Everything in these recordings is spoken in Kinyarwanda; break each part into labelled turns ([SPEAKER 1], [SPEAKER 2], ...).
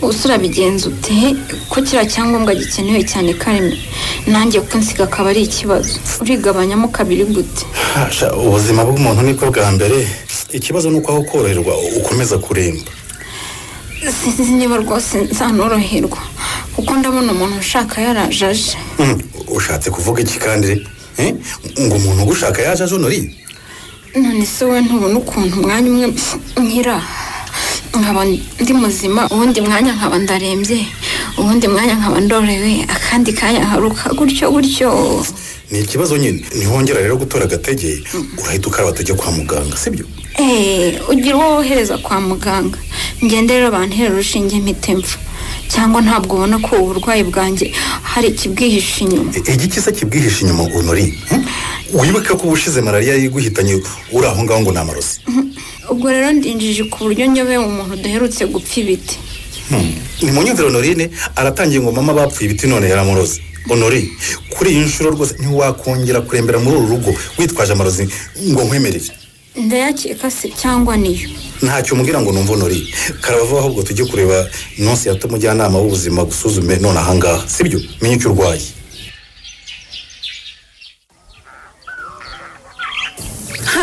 [SPEAKER 1] usura bigenza ute ko kira cyangombwa gikenewe cyane Karime nanjye ko nsiga akaba ari ikibazo urigabanyamo kabiri gute
[SPEAKER 2] ubuzima bw'umuntu niko bwa mbere ikibazo nuko aho koroherwa ukomeza kuremba
[SPEAKER 1] sinzi niba rwose nzanoroherwa kuko ndabona umuntu ushaka yarajaje
[SPEAKER 2] ushatse kuvuga iki kandi ngo umuntu ugushaka yajaje Honori
[SPEAKER 1] none se we ntubona ukuntu umwanya umwe nkira nkaba ndi muzima ubundi mwanya nkaba ndarembye ubundi mwanya nkaba ndorewe akandi kanya haruka gutyo
[SPEAKER 2] ni ikibazo nyine nihongera rero gutora agatege urahita ukaraba tujye kwa muganga sibyo
[SPEAKER 1] ugira uwo wohereza kwa muganga ngende rero bantera urushinge mpitemva cyangwa ntabwo ubona ko uburwayi bwanjye hari ikibwihishe inyuma
[SPEAKER 2] igikisa kibwihishe inyuma Honori wibuke ko ubushize malaria yiguhitanye uri aho ngaho ngo ni amarozi
[SPEAKER 1] ubwo rero ndinjije ku buryo nyobe umuntu udaherutse gupfa ibiti
[SPEAKER 2] ni mu nyumviro Honorine aratangiye ngo mama bapfuye ibiti none yaramuroze Honori kuri iyi nshuro rwose ntiwakongera kurembera muri uru rugo witwaje amarozi ngo nkwemerere
[SPEAKER 1] ndayakeka se cyangwa niyo
[SPEAKER 2] ntacyo umubwira ngo numva Honori karabava ahubwo tujye kureba nonse yatumujyanama w'ubuzima gusuzume none ahangaha sibyo menye icyo urwaye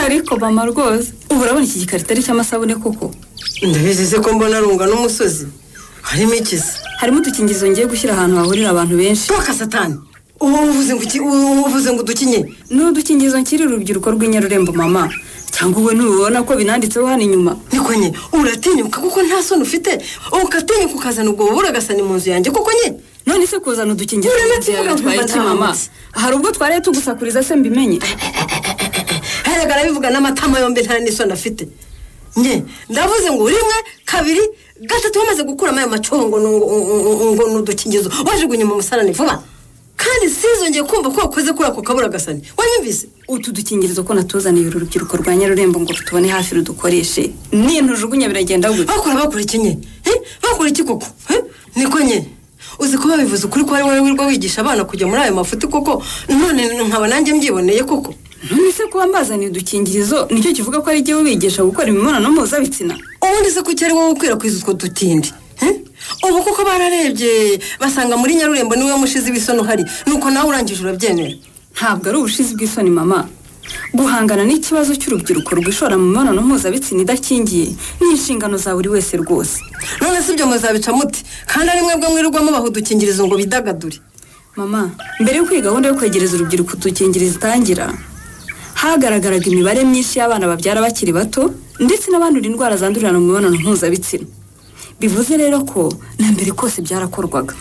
[SPEAKER 3] ariko bama rwose ubu urabona iki gikaritari cy'amasabune koko
[SPEAKER 4] ndabizize ko mbona arunga n'umusozi harimo ikizi
[SPEAKER 3] harimo udukingirizo ngiye gushyira ahantu hahurira abantu benshi
[SPEAKER 4] toka satani uvuze ngo dukinye
[SPEAKER 3] n'udukingirizo nkiri urubyiruko rw'inyarurembo mama cyangwa uwe ntubona ko binanditseho hano inyuma
[SPEAKER 4] niko nye uratinyuka kuko nta soni ufite ukatinyuka ukazana ubwo bubura agasani mu nzu yanjye kuko nye
[SPEAKER 3] none se kuzana udukingirizo twari iki mama hari ubwo twari tugusakuriza se mbimenye
[SPEAKER 4] heragara bivuga n'amatama yombi nta n'isoni afite nye ndavuze ngo rimwe kabiri gatatu wamaze gukuramo ayo macongo ngo n'udukingirizo wajugunye mu musarani vuba kandi sizongeye kumva ko wakoze kuri ako kabura gasani wanyumvise
[SPEAKER 3] utu dukingirizo ko natuzaniye uru rubyiruko rwa Nyarurembo ngo tubone hafi rudukoreshe niyo ntujugunya biragenda gute
[SPEAKER 4] bakora iki nye bakora iki koko niko nye uzi ko babivuze ukuri ko ari wowe wirwa wigisha abana kujya muri ayo mafuti koko none nkaba nanjye mbyiboneye koko
[SPEAKER 3] none se kuba mbazaniye udukingirizo nicyo kivuga ko ari jyewe wigisha gukora imibonano mpuzabitsina
[SPEAKER 4] ubundi se kuki ari wowe ukwirakwiza utwo dutindi ubu kuko bararebye basanga muri Nyarurembo niwe mushizi w'isoni uhari nuko nawe urangije urabyemera
[SPEAKER 3] ntabwo ari ubushizi bw'isoni mama guhangana n'ikibazo cy'urubyiruko rwishora mu mibonano mpuzabitsina idakingiye ni inshingano za buri wese rwose
[SPEAKER 4] none si ibyo muzabica muti kandi ari mwebwe mwirirwamo baha udukingirizo ngo bidagadure
[SPEAKER 3] mama mbere y'uko iyi gahunda yo kwegereza urubyiruko udukingirizo itangira hagaragaraga imibare myinshi y'abana babyara bakiri bato ndetse n'abandura indwara zandurira mu mibonano mpuzabitsina bivuze rero ko na mbere kose byarakorwaga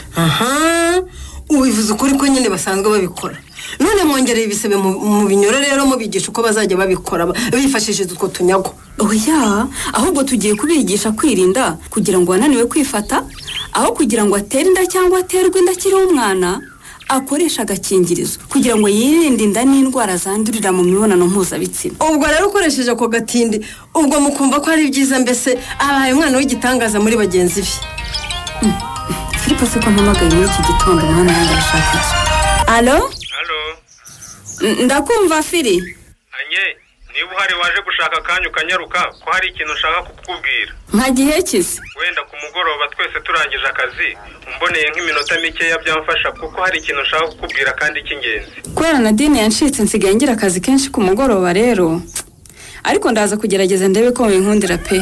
[SPEAKER 4] ubivuze ukuri ko nyine basanzwe babikora none mwongereye ibisebe mu binyoro rero mubigisha uko bazajya babikora bifashishije utwo tunyago
[SPEAKER 3] oya ahubwo tugiye kubigisha kwirinda kugira ngo wananiwe kwifata aho kugira ngo atere inda cyangwa aterwe inda akiri umwana akoresha agakingirizo kugira ngo yirinde inda n'indwara zandurira mu mibonano mpuzabitsina
[SPEAKER 4] ubwo rero ukoresheje ako gatindi ubwo mukumva ko ari byiza mbese abaye umwana w'igitangaza muri bagenzi be
[SPEAKER 3] Filipo se ko mpamagaye muri iki gitondo mwana yanjye arashaka iki alo ndakumva Fili
[SPEAKER 5] anye niba uhari waje gushaka akanya ukanyaruka ko hari ikintu ushaka kukubwira
[SPEAKER 3] nka gihe kizi
[SPEAKER 5] wenda ku mugoroba twese turangije akazi umboneye nk'iminota mikeya byamfasha kuko hari ikintu ushaka kukubwira kandi cy'ingenzi
[SPEAKER 3] kubera Nadine yanshitse nsigaye ngira akazi kenshi ku mugoroba rero ariko ndaza kugerageza ndebe ko binkundira pe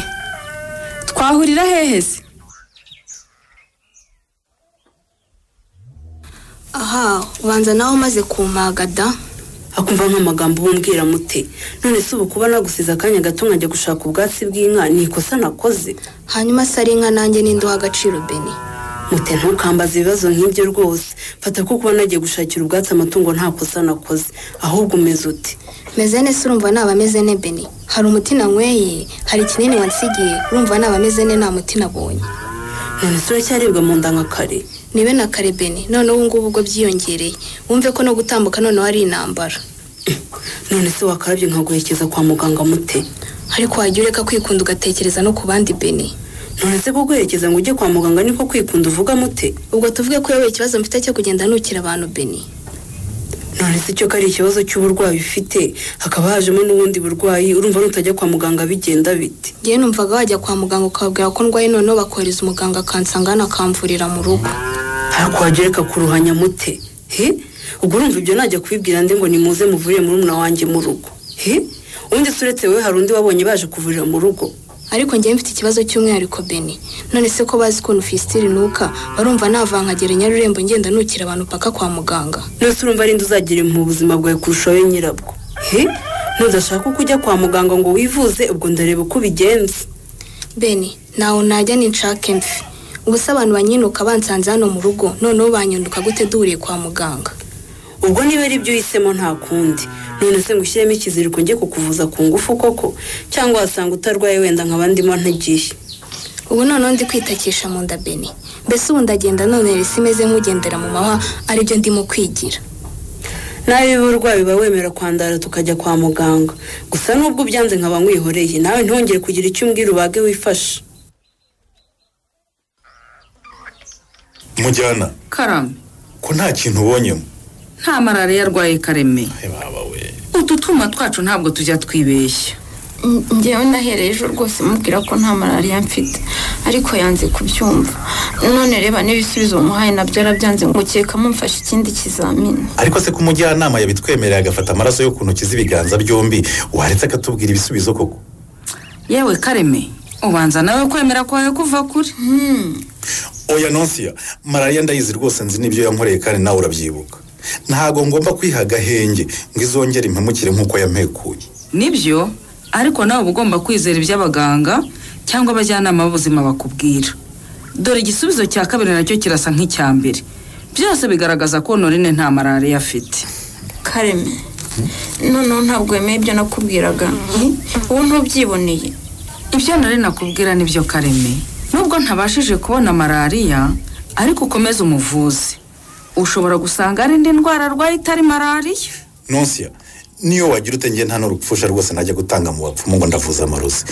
[SPEAKER 3] twahurira hehe se
[SPEAKER 6] aha ubanza nawe umaze kumpagada
[SPEAKER 7] akumva nk'amagambo bumbwira mute none se ubu kuba nagusiza akanya gato nkajya gushaka ubwatsi bw'inka ni ikosa nakoze
[SPEAKER 6] hanyuma se ari inka nanjye n'induha agaciro Beni
[SPEAKER 7] mute ntukambaze ibibazo nk'ibyo rwose fata ko kuba nagiye gushakira ubwatsi amatungo nta kosa nakoze ahubwo umeze ute
[SPEAKER 6] meze nese urumva naba ameze ne Beni hari umuti nanyweye hari ikinini wansigiye urumva naba ameze ne nta muti nabonye
[SPEAKER 7] none se uracyaribwa mu nda nka kare
[SPEAKER 6] nibe na kare Beni none ubu ngubu ubwo byiyongereye wumve ko no gutambuka none ari intambara
[SPEAKER 7] none se wakarabye nkaguhekeza kwa muganga mute
[SPEAKER 6] ariko wajya ureka kwikunda ugatekereza no ku bandi Beni
[SPEAKER 7] none se kuguherekeza ngo ujye kwa muganga niko kwikunda uvuga mute
[SPEAKER 6] ubwo tuvuge ko yewe ikibazo mfite cyo kugenda nukira abantu Beni
[SPEAKER 7] none se cyo kari ikibazo cy'uburwayi ufite hakaba hajemo n'ubundi burwayi urumva nutajya kwa muganga bigenda bite?
[SPEAKER 6] Ngewe numvaga wajya kwa muganga ukabwira ko ndwaye noneho bakohereza umuganga akansanga akamvurira mu rugo.
[SPEAKER 7] ariko wagereka kuruhanya mute ubwo urumva ibyo najya kubibwira ndi ngo nimuze muvurire murumuna wanjye mu rugo undi suretse wewe hari undi wabonye baje kuvurira mu rugo?
[SPEAKER 6] Ariko ngewe mfite ikibazo cy'umwihariko Beni. None se ko bazi ko Fistile nuka barumva navankagera Nyarurembo ngenda nukira abantu paka kwa muganga.
[SPEAKER 7] Nose urumva ari nduzagire mu buzima bwawe kurusha we nyirabwo. Ntudashaka kujya kwa muganga ngo wivuze ubwo ndareba uko bigenze.
[SPEAKER 6] Beni, nawe najya ninshake mfi. Ubusa abantu banyinuka bansanze hano mu rugo noneho banyunduka gute duhuriye kwa muganga.
[SPEAKER 7] Ubwo niba ari byo uhisemo nta kundi. None se ngushyiremo ikiziriko njye kukuvuza ku ngufu koko cyangwa wasanga utarwaye wenda nk'abandimo ntagiye?
[SPEAKER 6] Ubu noneho ndi kwitakisha mu nda Beni. Mbese ubu ndagenda none risi meze nk'ugendera mu mahwa ari byo ndimo kwigira.
[SPEAKER 7] Nawe uburwayi biba wemera kwandara tukajya kwa muganga. Gusa nubwo byanze nkaba nkwihoreye nawe ntongere kugira icyo umbwira ubage wifashe.
[SPEAKER 2] Mujyana.
[SPEAKER 8] Karame.
[SPEAKER 2] Ko nta kintu ubonyemo.
[SPEAKER 8] Nta malariya arwaye Kareme.
[SPEAKER 2] Baba we.
[SPEAKER 8] Ututuma twacu ntabwo tujya twibeshya.
[SPEAKER 1] Ngewe nahereye ejo rwose mubwira ko nta malariya mfite ariko yanze kubyumva. None reba n'ibisubizo muhaye nabyo arabyanze ngo ukeka mumfashe ikindi kizamini.
[SPEAKER 2] Ariko se kumujyanama yabitwemereye agafata amaraso yo ku ntoki z'ibiganza byombi waretse akatubwira ibisubizo koko?
[SPEAKER 8] Yewe Kareme, ubanza nawe kwemera kwawe kuva kuri.
[SPEAKER 2] Oya Nonsia, malariya ndayizi rwose nzi n'ibyo yankoreye kandi nawe urabyibuka. Ntago ngomba kwiha agahenge ngo izongere impamukire nk'uko yampekuye.
[SPEAKER 8] Nibyo, ariko nawe ugomba kwizera iby'abaganga cyangwa abajyanama b'ubuzima bakubwira. Dore igisubizo cya kabiri nacyo kirasa nk'icya mbere. Byose bigaragaza ko Norine nta malariya afite.
[SPEAKER 1] Kareme, noneho ntabwo wemeye ibyo nakubwiraga. Ubu ntubyiboneye.
[SPEAKER 8] Ibyo Norine nakubwira nibyo Kareme. Nubwo ntabashije kubona malariya, ariko ukomeze umuvuzi. Ushobora gusanga ari indi ndwara arwaye itari malariya.
[SPEAKER 2] Nonsia, niyo wagira utenge nta n'urupfusha rwose najya gutanga mu bapfumu ngo ndavuza amarozi.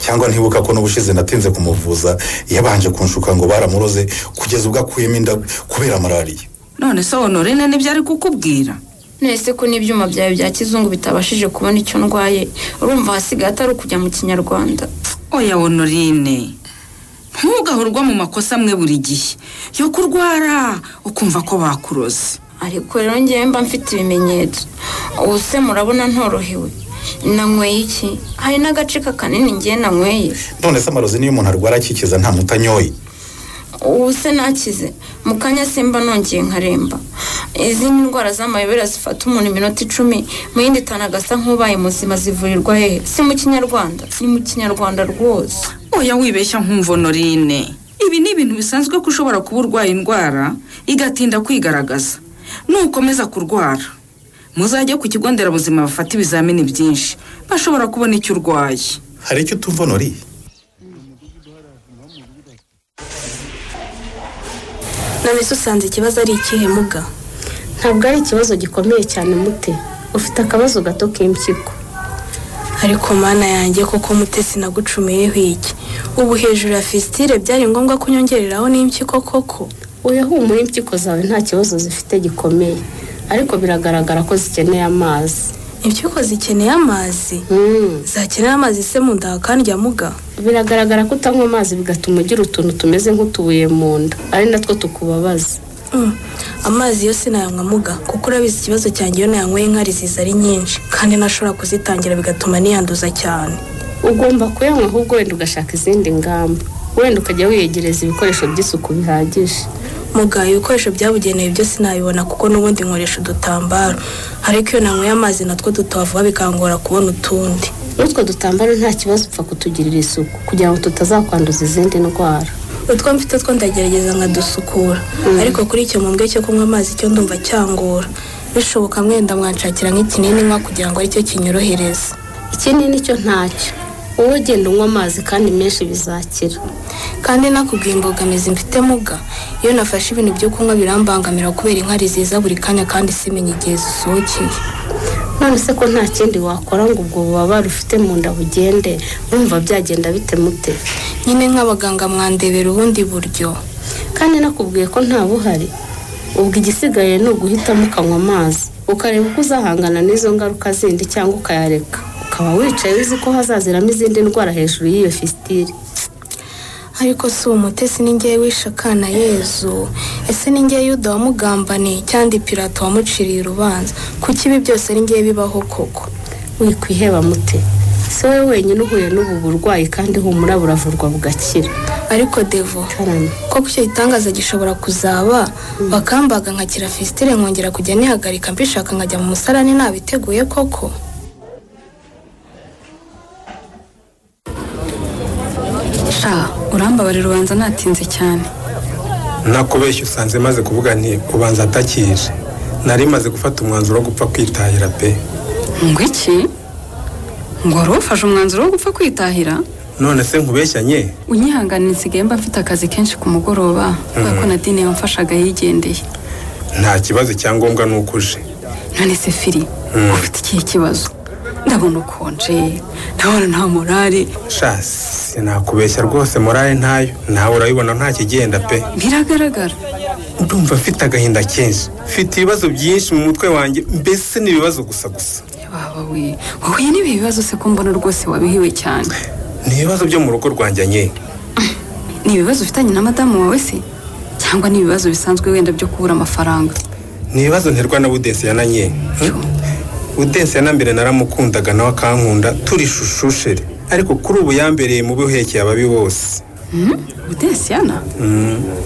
[SPEAKER 2] Cyangwa ntibuka ko n'ubushize natinze kumuvuza yabanje kunshuka ngo baramuroze kugeza ubwo akuyemo inda kubera malariya.
[SPEAKER 8] None se Honorine nibyo ari kukubwira?
[SPEAKER 1] Nese ko n'ibyuma byawe bya kizungu bitabashije kubona icyo ndwaye urumva hasigaye atari ukujya mu Kinyarwanda.
[SPEAKER 8] Oya Honorine, ntugahurwa mu makosa amwe buri gihe yo kurwara ukumva ko bakuroze.
[SPEAKER 1] Ariko rero ngewe mba mfite ibimenyetso. Ubu se murabona ntorohewe. Nanyweye iki? Hari n'agace kanini ngewe nanyweye.
[SPEAKER 2] None se amarozi niyo umuntu arwara akikiza nta mutanyoye?
[SPEAKER 1] Ubu se nakize mu kanya simba nongeye nkaremba. Izindi ndwara z'amayobera zifata umuntu iminota 10 mu yindi tanagasa nk'ubaye muzima zivurirwa hehe? Si mu Kinyarwanda? Ni mu Kinyarwanda rwose.
[SPEAKER 8] Oya wibeshya nkumva Honorine. Ibi ni ibintu bisanzwe ko ushobora kuba urwaye indwara igatinda kwigaragaza. Nukomeza kurwara muzajya ku kigo nderabuzima bafata ibizamini byinshi bashobora kubona icyo urwaye.
[SPEAKER 2] Hari icyo tumva Nori?
[SPEAKER 6] None se usanze ikibazo ari ikihe Muga?
[SPEAKER 9] Ntabwo ari ikibazo gikomeye cyane Mute. Ufite akabazo gato k'impyiko.
[SPEAKER 6] Ariko mana yanjye koko Mute sinagucumiyeho iki. Ubu hejuru ya Fistile byari ngombwa kunyongereraho n'impyiko koko.
[SPEAKER 9] Oya humura impyiko zawe nta kibazo zifite gikomeye. Ariko biragaragara ko zikeneye amazi.
[SPEAKER 6] Impyiko zikeneye amazi? Zakenera amazi se mu nda kandi ya Muga?
[SPEAKER 9] Biragaragara ko utanywa amazi bigatuma ugira utuntu tumeze nk'utubuye mu nda. Ari natwo tukubabaza.
[SPEAKER 6] Amazi yose nayanywa Muga kuko urabizi ikibazo cyanjye yo nayanyweye inkari ziza ari nyinshi kandi nashobora kuzitangira bigatuma niyanduza cyane.
[SPEAKER 9] Ugomba kuyanywa ahubwo wenda ugashaka izindi ngamba. Wenda ukajya wiyegereza ibikoresho by'isuku bihagije.
[SPEAKER 6] Muga ibikoresho byabugenewe byose nabibona kuko n'ubundi nkoresha udutambaro ariko iyo nanyweye amazi natwo dutavuga bikangora kubona utundi.
[SPEAKER 9] Utwo dutambaro nta kibazo upfa kutugirira isuku kugira ngo tutazakwanduza izindi ndwara.
[SPEAKER 6] Utwo mfite two ndagerageza nkadusukura ariko kuri icyo mumbwe cyo kunywa amazi cyo ndumva cyangora. Bishoboka mwenda mwanshakira nk'ikinini nywa kugira ngo aricyo kinyorohereza.
[SPEAKER 9] Ikinini cyo ntacyo. Wowe genda unywa amazi kandi menshi bizakira.
[SPEAKER 6] Kandi nakubwiye imbogamizi mfite Muga iyo nafashe ibintu byo kunywa birambangamira kubera inkari ziza buri kanya kandi simenye igihe zisohokeye.
[SPEAKER 9] None se ko nta kindi wakora ngo ubwo bubabare ufite mu nda bugende urumva byagenda bite Mute?
[SPEAKER 6] Nyine nk'abaganga mwandebera ubundi buryo.
[SPEAKER 9] Kandi nakubwiye ko nta buhari. Ubwo igisigaye ni uguhitamo ukanywa amazi. ukareba uko uzahangana n'izo ngaruka zindi cyangwa ukayareka ukaba wicaye uzi ko hazaziramo izindi ndwara hejuru y'iyo fistile.
[SPEAKER 6] ariko si umutesi ni ngewe wishe akana Yezu, ese ni ngewe Yuda wamugambaniye cyangwa Pilato wamuciriye urubanza? kuki ibi byose ari ngewe bibaho koko?
[SPEAKER 9] wikwiheba mute, si wowe wenyine uhuye n'ubu burwayi kandi humura buravurwa bugakira.
[SPEAKER 6] ariko Devo, koko icyo gitangaza gishobora kuzaba bakambaga nkakira fistile nkongera kujya nihagarika mbishaka nkajya mu musarani nabiteguye koko?
[SPEAKER 3] urambabarira ubanza natinze cyane.
[SPEAKER 5] nakubeshya usanze maze kuvuga nti ubanza atakije. nari maze gufata umwanzuro wo gupfa kwitahira pe.
[SPEAKER 3] ngo iki? ngo wari ufashe umwanzuro wo gupfa kwitahira?
[SPEAKER 5] none se nkubeshyanye?
[SPEAKER 3] unyihanganira nsigaye mba mfite akazi kenshi ku mugoroba kubera ko Nadine yamfashaga yigendeye.
[SPEAKER 5] nta kibazo, icyangombwa ni uko uje.
[SPEAKER 3] none se Firi, ufite ikihe kibazo? ndabona ukonje, ndabona nta morale.
[SPEAKER 5] shasi nakubeshya rwose, morale ntayo. nawe urabibona nta kigenda pe.
[SPEAKER 3] biragaragara.
[SPEAKER 5] ndumva mfite agahinda kenshi, mfite ibibazo byinshi mu mutwe wanjye, mbese ni ibibazo gusa.
[SPEAKER 3] baba we, wahuye n'ibi bibazo se ko mbona rwose wabihiwe cyane?
[SPEAKER 5] ni ibibazo byo mu rugo rwanjye nye.
[SPEAKER 3] ni ibibazo ufitanye na madamu wawe se, cyangwa ni ibibazo bisanzwe wenda byo kubura amafaranga?
[SPEAKER 5] ni ibibazo nterwa na Budensiyana nye. Budensiyana mbere naramukundaga nawe akankunda, turi shushusheri, ariko kuri ubu yambereye mu bihekeye ababi bose.
[SPEAKER 3] Budensiyana?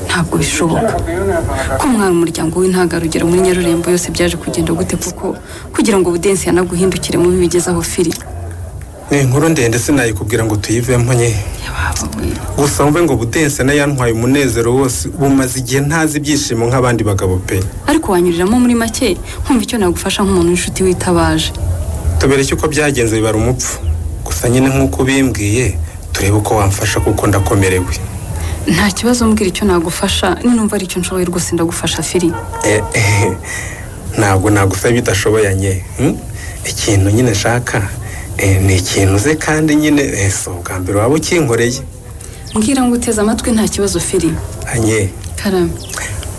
[SPEAKER 3] ntabwo bishoboka ko mwari umuryango w'intangarugero muri Nyarurembo yose byaje kugenda gute kuko kugira ngo Budensiyana guhindukire mu bibigezaho Firi?
[SPEAKER 5] ni inkuru ndende sinayikubwira ngo tuyivemo nye. gusa wumve ngo Budensiyana yantwaye umunezero wose, bumaze igihe ntazi ibyishimo nk'abandi bagabo pe.
[SPEAKER 3] ariko wanyuriramo muri make nkumva icyo nagufasha nk'umuntu w'inshuti witabaje.
[SPEAKER 5] tubereke uko byagenze bibara umupfu, gusa nyine nk'uko ubimbwiye turebe uko wamfasha kuko ndakomerewe.
[SPEAKER 3] nta kibazo, mbwira icyo nagufasha, ninumva ari icyo nshoboye rwose ndagufasha Firi.
[SPEAKER 5] ntabwo nagusaba bidashoboye nye. ikintu nyine nshaka ni ikintu uze kandi nyine si ubwa mbere waba ukinkoreye.
[SPEAKER 3] mbwira ngo uteze amatwi, nta kibazo Firi.
[SPEAKER 5] anye
[SPEAKER 3] karame,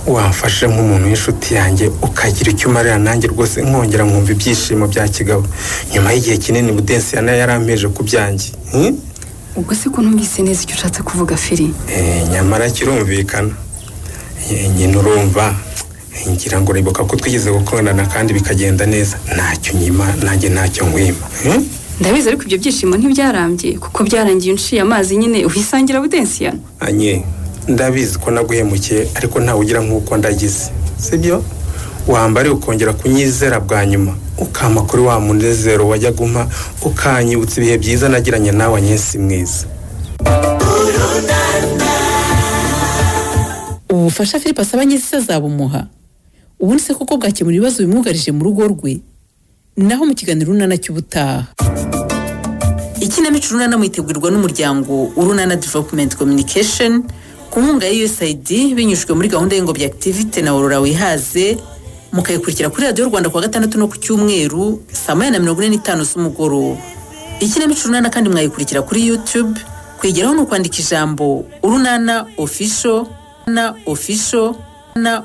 [SPEAKER 5] wamfashe nk'umuntu w'inshuti yanjye ukagira icyo umarira nanjye rwose nkongera nkumva ibyishimo bya kigabo nyuma y'igihe kinini Budensiyana yarampeje ku byanjye.
[SPEAKER 3] ubwo se ko ntumvise neza icyo ushatse kuvuga Firi?
[SPEAKER 5] nyamara kirumvikana nyine urumva, ngira ngo uribuka ko twigeze gukundana kandi bikagenda neza, ntacyo nyima nanjye ntacyo nkwima.
[SPEAKER 3] ndabizi ariko ibyo byishimo ntibyarambye kuko byarangiye unciye amazi nyine uhisangira Budensiyana.
[SPEAKER 5] anye ndabizi ko naguhemukiye ariko ntawe ugira nk'uko ndagize, sibyo? wambare ukongera kunyizera bwa nyuma ukama kuri wa munezero wajyaga umpa, ukanyibutsa ibihe byiza nagiranye nawe nyesi mwiza.
[SPEAKER 10] ubufasha Philippe asaba nyisi azabumuha ubundi se koko bwakemura ibibazo bimwugarije mu rugo rwe? naho mu kiganiro Urunana cy'ubutaha. Ikinamico Urunana mwitegurwa n'umuryango Urunana Development Communication ku nkunga ya USAID binyujijwe muri gahunda y'Ingobyi Activity na Aurora Wihaze, mukayikurikira kuri Radio Rwanda kuwa gatandatu no ku cyumweru saa 8:45 z'umugoroba. Ikinamico Urunana kandi mwayikurikira kuri YouTube, kwigeraho no kwandika ijambo Urunana Official na